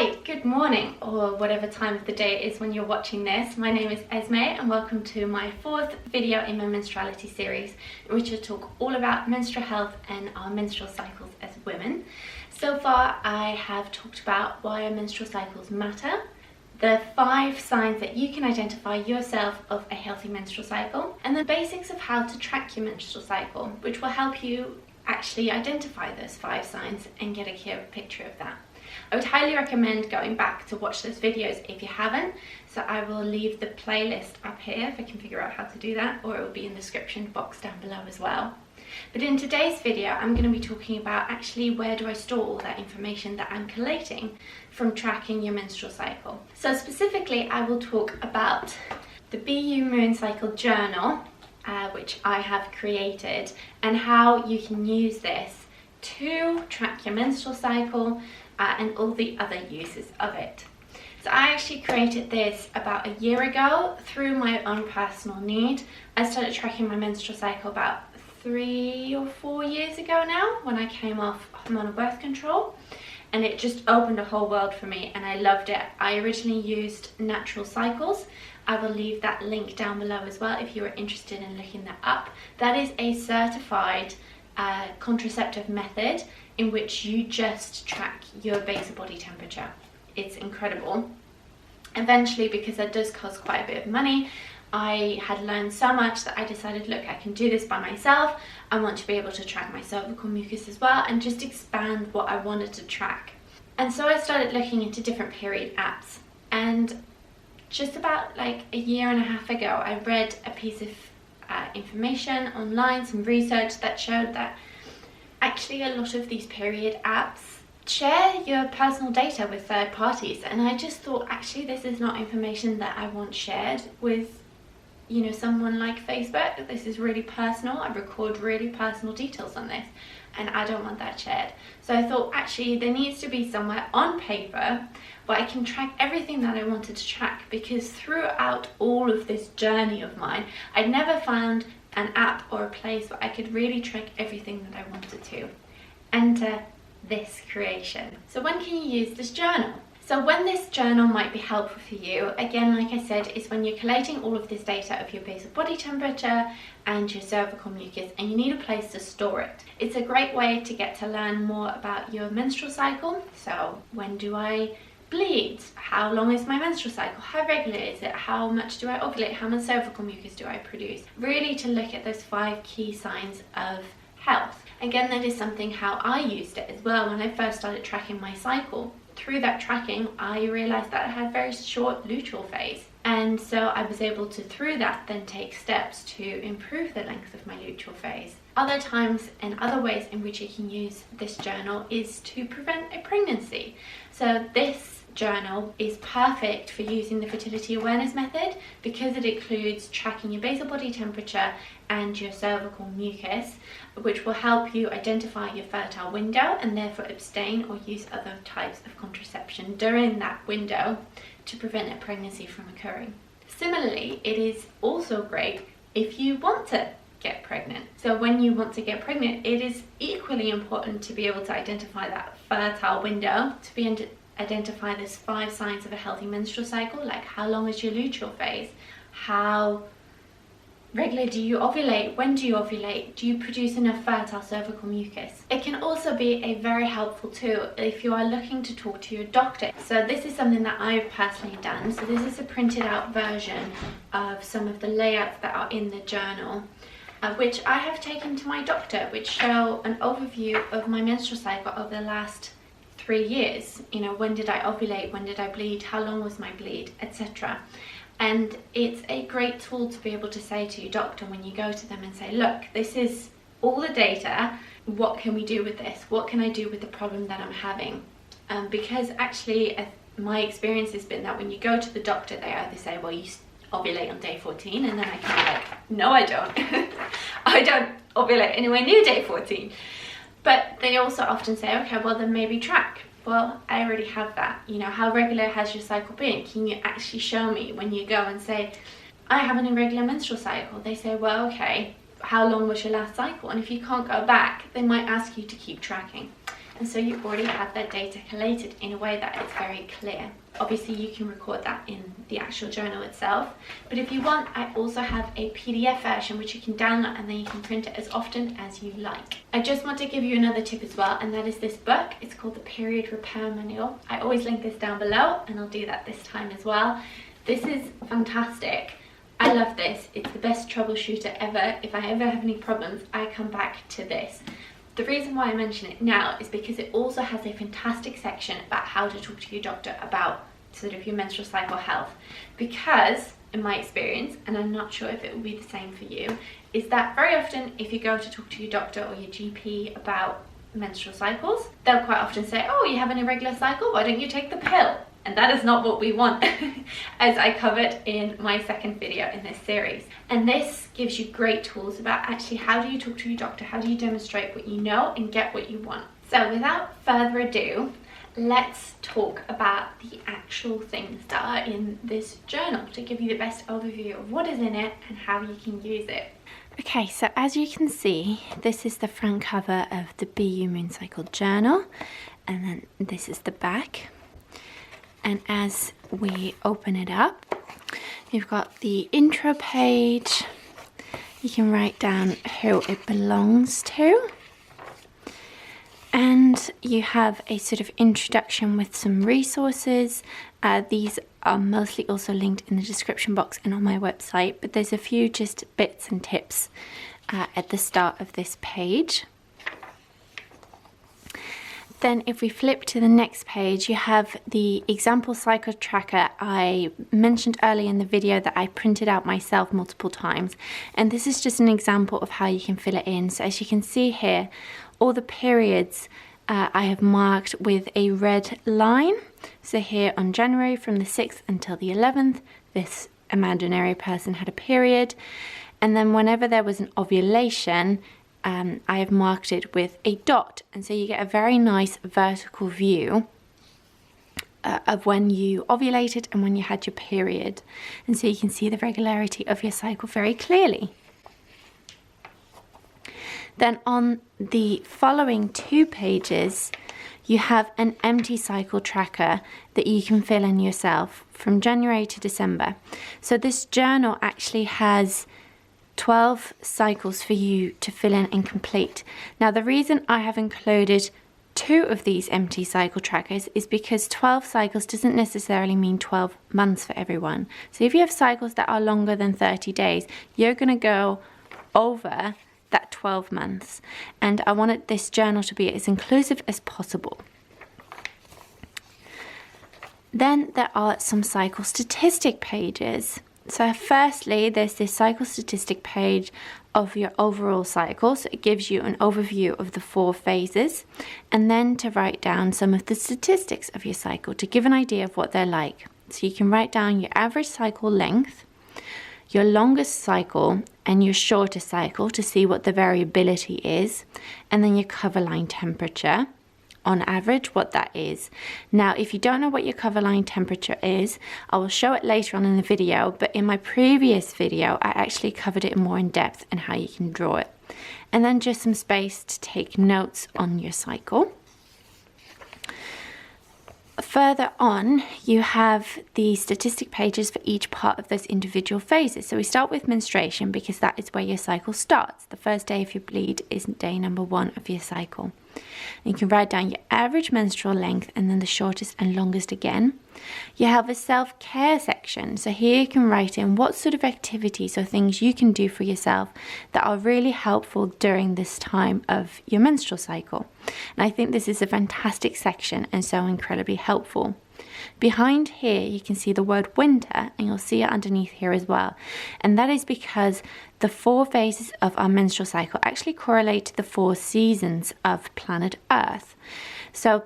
Hi, good morning, or whatever time of the day it is when you're watching this. My name is Esme and welcome to my fourth video in my menstruality series, in which I talk all about menstrual health and our menstrual cycles as women. So far I have talked about why our menstrual cycles matter, the 5 signs that you can identify yourself of a healthy menstrual cycle, and the basics of how to track your menstrual cycle, which will help you actually identify those 5 signs and get a clearer picture of that. I would highly recommend going back to watch those videos if you haven't, so I will leave the playlist up here if I can figure out how to do that, or it will be in the description box down below as well. But in today's video I'm going to be talking about actually where do I store all that information that I'm collating from tracking your menstrual cycle. So specifically I will talk about the BU Moon Cycle Journal, which I have created, and how you can use this to track your menstrual cycle and all the other uses of it. So I actually created this about a year ago through my own personal need. I started tracking my menstrual cycle about 3 or 4 years ago now, when I came off hormonal birth control, and it just opened a whole world for me and I loved it. I originally used Natural Cycles. I will leave that link down below as well if you are interested in looking that up. That is a certified contraceptive method in which you just track your basal body temperature. It's incredible. Eventually, because that does cost quite a bit of money, I had learned so much that I decided, look, I can do this by myself. I want to be able to track my cervical mucus as well and just expand what I wanted to track. And so I started looking into different period apps, and just about like a year and a half ago I read a piece of information online, some research that showed that actually a lot of these period apps share your personal data with third parties, and I just thought actually this is not information that I want shared with, you know, someone like Facebook. This is really personal. I record really personal details on this and I don't want that shared. So I thought actually there needs to be somewhere on paper where I can track everything that I wanted to track, because throughout all of this journey of mine I'd never found an app or a place where I could really track everything that I wanted to. Enter this creation. So when can you use this journal? So when this journal might be helpful for you, again, like I said, is when you're collating all of this data of your basal body temperature and your cervical mucus, and you need a place to store it. It's a great way to get to learn more about your menstrual cycle. So when do I bleed? How long is my menstrual cycle? How regular is it? How much do I ovulate? How much cervical mucus do I produce? Really to look at those 5 key signs of health. Again, that is something how I used it as well when I first started tracking my cycle. Through that tracking, I realized that I had a very short luteal phase, and so I was able to, through that, then take steps to improve the length of my luteal phase. Other times and other ways in which you can use this journal is to prevent a pregnancy. So this journal is perfect for using the fertility awareness method because it includes tracking your basal body temperature and your cervical mucus, which will help you identify your fertile window and therefore abstain or use other types of contraception during that window to prevent a pregnancy from occurring. Similarly, it is also great if you want to get pregnant. So when you want to get pregnant, it is equally important to be able to identify that fertile window, to be able to identify those 5 signs of a healthy menstrual cycle, like how long is your luteal phase, how regularly do you ovulate, when do you ovulate, do you produce enough fertile cervical mucus. It can also be a very helpful tool if you are looking to talk to your doctor. So this is something that I've personally done. So this is a printed out version of some of the layouts that are in the journal, which I have taken to my doctor, which show an overview of my menstrual cycle over the last 3 years. You know, when did I ovulate, when did I bleed, how long was my bleed, etc. And it's a great tool to be able to say to your doctor when you go to them and say, look, this is all the data, what can we do with this? What can I do with the problem that I'm having? Because actually my experience has been that when you go to the doctor, they either say, well, you ovulate on day 14, and then I can be like, no, I don't. I don't ovulate anywhere near day 14. But they also often say, okay, well then maybe track. Well, I already have that. You know, how regular has your cycle been? Can you actually show me? When you go and say, I have an irregular menstrual cycle, they say, well, okay, how long was your last cycle? And if you can't go back, they might ask you to keep tracking. and so you already have that data collated in a way that is very clear. Obviously you can record that in the actual journal itself, but if you want, I also have a PDF version which you can download, and then you can print it as often as you like. I just want to give you another tip as well, and that is this book. It's called the Period Repair Manual. I always link this down below, and I'll do that this time as well. This is fantastic. I love this. It's the best troubleshooter ever. If I ever have any problems, I come back to this. The reason why I mention it now is because it also has a fantastic section about how to talk to your doctor about sort of your menstrual cycle health. Because in my experience, and I'm not sure if it will be the same for you, is that very often if you go to talk to your doctor or your GP about menstrual cycles, they'll quite often say, oh, you have an irregular cycle, why don't you take the pill? And that is not what we want, as I covered in my second video in this series. And this gives you great tools about actually how do you talk to your doctor, how do you demonstrate what you know and get what you want. So without further ado, let's talk about the actual things that are in this journal to give you the best overview of what is in it and how you can use it. Okay, so as you can see, this is the front cover of the BU Moon Cycle journal, and then this is the back. And as we open it up, you've got the intro page. You can write down who it belongs to. And you have a sort of introduction with some resources. These are mostly also linked in the description box and on my website, but there's a few just bits and tips at the start of this page. Then if we flip to the next page, you have the example cycle tracker I mentioned earlier in the video that I printed out myself multiple times. And this is just an example of how you can fill it in. So as you can see here, all the periods I have marked with a red line. So here on January from the 6th until the 11th, this imaginary person had a period. And then whenever there was an ovulation, I have marked it with a dot, and so you get a very nice vertical view of when you ovulated and when you had your period, and so you can see the regularity of your cycle very clearly. Then on the following 2 pages, you have an empty cycle tracker that you can fill in yourself from January to December. So this journal actually has 12 cycles for you to fill in and complete. Now the reason I have included 2 of these empty cycle trackers is because 12 cycles doesn't necessarily mean 12 months for everyone. So if you have cycles that are longer than 30 days, you're going to go over that 12 months. And I wanted this journal to be as inclusive as possible. Then there are some cycle statistic pages. So firstly, there's this cycle statistic page of your overall cycle. So it gives you an overview of the 4 phases, and then to write down some of the statistics of your cycle to give an idea of what they're like. So you can write down your average cycle length, your longest cycle, and your shortest cycle to see what the variability is, and then your cover line temperature. On average, what that is. Now, if you don't know what your cover line temperature is, I will show it later on in the video, but in my previous video, I actually covered it more in depth and how you can draw it. And then just some space to take notes on your cycle. Further on, you have the statistic pages for each part of those individual phases. So we start with menstruation because that is where your cycle starts. The first day of your bleed is day number 1 of your cycle. You can write down your average menstrual length and then the shortest and longest again. You have a self-care section. So here you can write in what sort of activities or things you can do for yourself that are really helpful during this time of your menstrual cycle. And I think this is a fantastic section and so incredibly helpful. Behind here you can see the word winter, and you'll see it underneath here as well. And that is because the 4 phases of our menstrual cycle actually correlate to the 4 seasons of planet Earth. So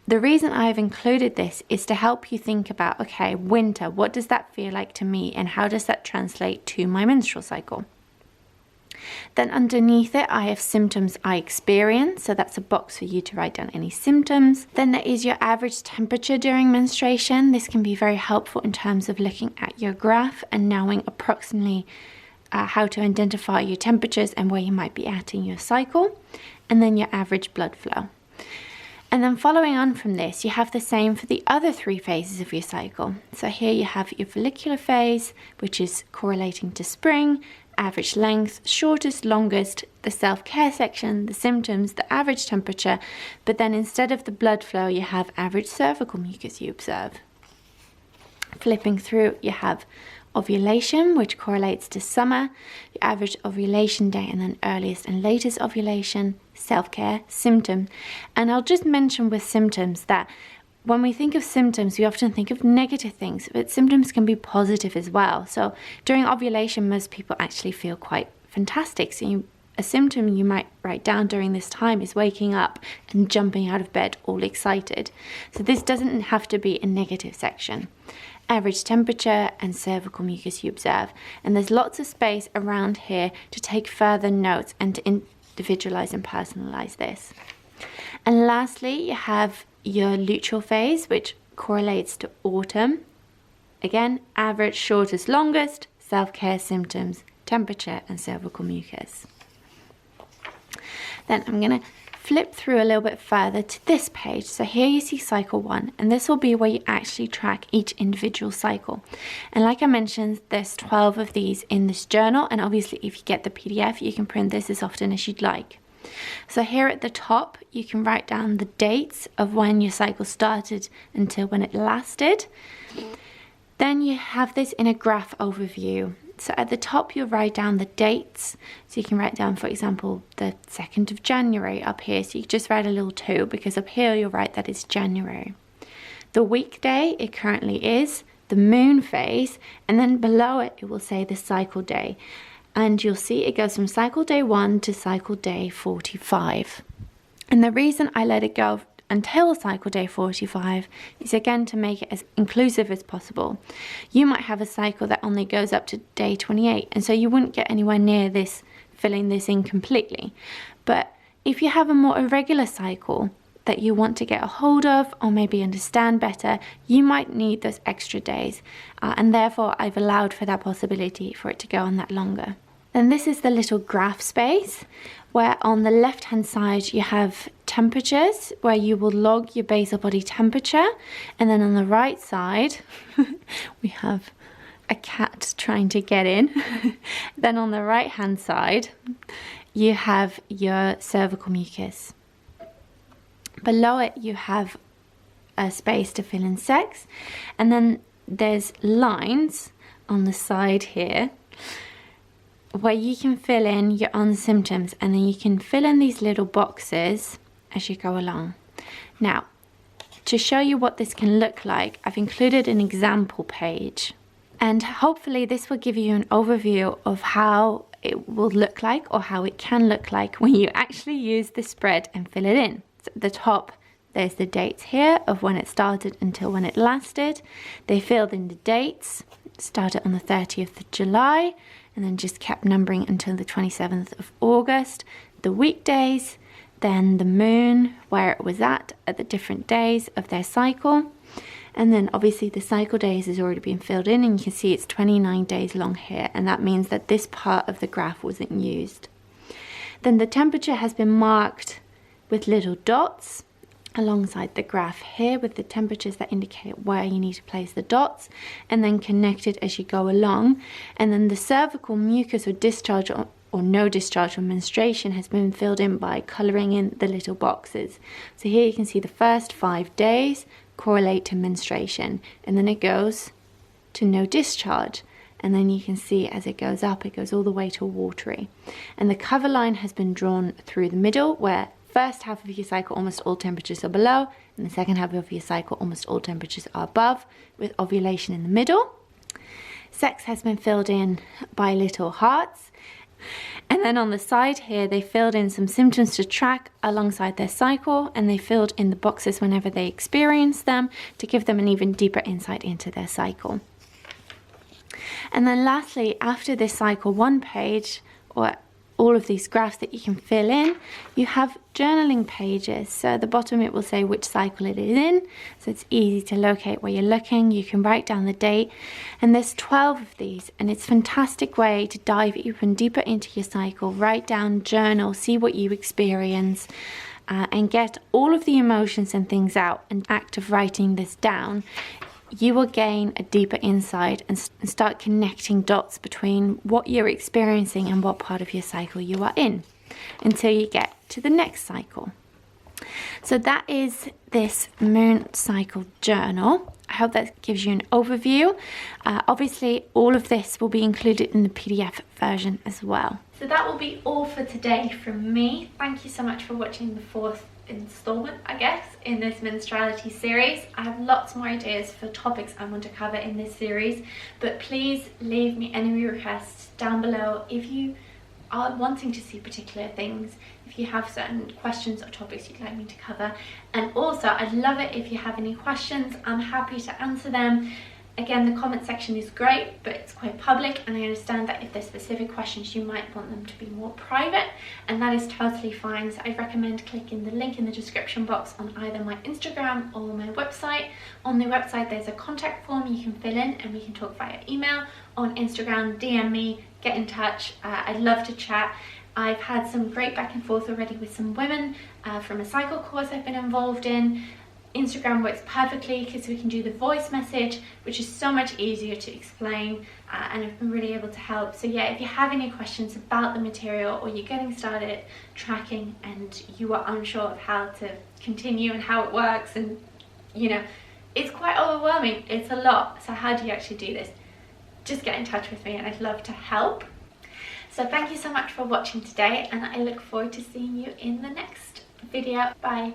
the reason I've included this is to help you think about, okay, winter, what does that feel like to me, and how does that translate to my menstrual cycle? Then underneath it, I have symptoms I experience. So that's a box for you to write down any symptoms. Then there is your average temperature during menstruation. This can be very helpful in terms of looking at your graph and knowing approximately how to identify your temperatures and where you might be at in your cycle. And then your average blood flow. And then following on from this, you have the same for the other 3 phases of your cycle. So here you have your follicular phase, which is correlating to spring, average length, shortest, longest, the self-care section, the symptoms, the average temperature, but then instead of the blood flow, you have average cervical mucus you observe. Flipping through, you have ovulation, which correlates to summer, your average ovulation day, and then earliest and latest ovulation, self-care, symptom. And I'll just mention with symptoms that when we think of symptoms, we often think of negative things, but symptoms can be positive as well. So during ovulation, most people actually feel quite fantastic. So a symptom you might write down during this time is waking up and jumping out of bed all excited. So this doesn't have to be a negative section. Average temperature and cervical mucus you observe. And there's lots of space around here to take further notes and to individualize and personalize this. And lastly, you have your luteal phase, which correlates to autumn. Again, average, shortest, longest, self-care, symptoms, temperature, and cervical mucus. Then I'm going to flip through a little bit further to this page. So here you see cycle 1, and this will be where you actually track each individual cycle. And like I mentioned, there's 12 of these in this journal, and obviously if you get the PDF, you can print this as often as you'd like. So here at the top, you can write down the dates of when your cycle started until when it lasted. Then you have this in a graph overview. So at the top, you'll write down the dates. So you can write down, for example, the 2nd of January up here. So you just write a little 2 because up here you'll write that it's January. The weekday it currently is, the moon phase, and then below it, it will say the cycle day. And you'll see it goes from cycle day 1 to cycle day 45. And the reason I let it go until cycle day 45 is again to make it as inclusive as possible. You might have a cycle that only goes up to day 28, and so you wouldn't get anywhere near this, filling this in completely. But if you have a more irregular cycle that you want to get a hold of or maybe understand better, you might need those extra days, and therefore I've allowed for that possibility for it to go on that longer. Then this is the little graph space where on the left hand side you have temperatures where you will log your basal body temperature, and then on the right side we have a cat trying to get in. Then on the right hand side you have your cervical mucus. Below it you have a space to fill in sex, and then there's lines on the side here where you can fill in your own symptoms, and then you can fill in these little boxes as you go along. Now, to show you what this can look like, I've included an example page, and hopefully this will give you an overview of how it will look like, or how it can look like when you actually use the spread and fill it in. So at the top, there's the dates here of when it started until when it lasted. They filled in the dates, started on the 30th of July, and then just kept numbering until the 27th of August, the weekdays, then the moon, where it was at the different days of their cycle, and then obviously the cycle days has already been filled in, and you can see it's 29 days long here, and that means that this part of the graph wasn't used. Then the temperature has been marked with little dots alongside the graph here with the temperatures that indicate where you need to place the dots, and then connected as you go along. And then the cervical mucus or discharge or no discharge or menstruation has been filled in by colouring in the little boxes. So here you can see the first 5 days correlate to menstruation, and then it goes to no discharge, and then you can see as it goes up, it goes all the way to watery. And the cover line has been drawn through the middle, where first half of your cycle almost all temperatures are below, and the second half of your cycle almost all temperatures are above, with ovulation in the middle. Sex has been filled in by little hearts, and then on the side here they filled in some symptoms to track alongside their cycle, and they filled in the boxes whenever they experience them to give them an even deeper insight into their cycle. And then lastly, after this cycle 1 page, or all of these graphs that you can fill in, you have journaling pages. So at the bottom it will say which cycle it is in, so it's easy to locate where you're looking. You can write down the date, and there's 12 of these, and it's a fantastic way to dive even deeper into your cycle. Write down, journal, see what you experience, and get all of the emotions and things out, and act of writing this down, you will gain a deeper insight and start connecting dots between what you're experiencing and what part of your cycle you are in, until you get to the next cycle. So that is this moon cycle journal. I hope that gives you an overview. Obviously, all of this will be included in the PDF version as well. So that will be all for today from me. Thank you so much for watching the 4th installment, I guess, in this Menstruality series. I have lots more ideas for topics I want to cover in this series, but please leave me any requests down below if you are wanting to see particular things, if you have certain questions or topics you'd like me to cover. And also, I'd love it if you have any questions. I'm happy to answer them. Again, the comment section is great, but it's quite public, and I understand that if there's specific questions you might want them to be more private, and that is totally fine. So I recommend clicking the link in the description box on either my Instagram or my website. On the website there's a contact form you can fill in, and we can talk via email. On Instagram, DM me, get in touch. I'd love to chat. I've had some great back and forth already with some women from a cycle course I've been involved in. Instagram works perfectly because we can do the voice message, which is so much easier to explain, and I've been really able to help. So yeah, if you have any questions about the material, or you're getting started tracking and you are unsure of how to continue and how it works, and you know, it's quite overwhelming, it's a lot, so how do you actually do this? Just get in touch with me and I'd love to help. So thank you so much for watching today, and I look forward to seeing you in the next video. Bye.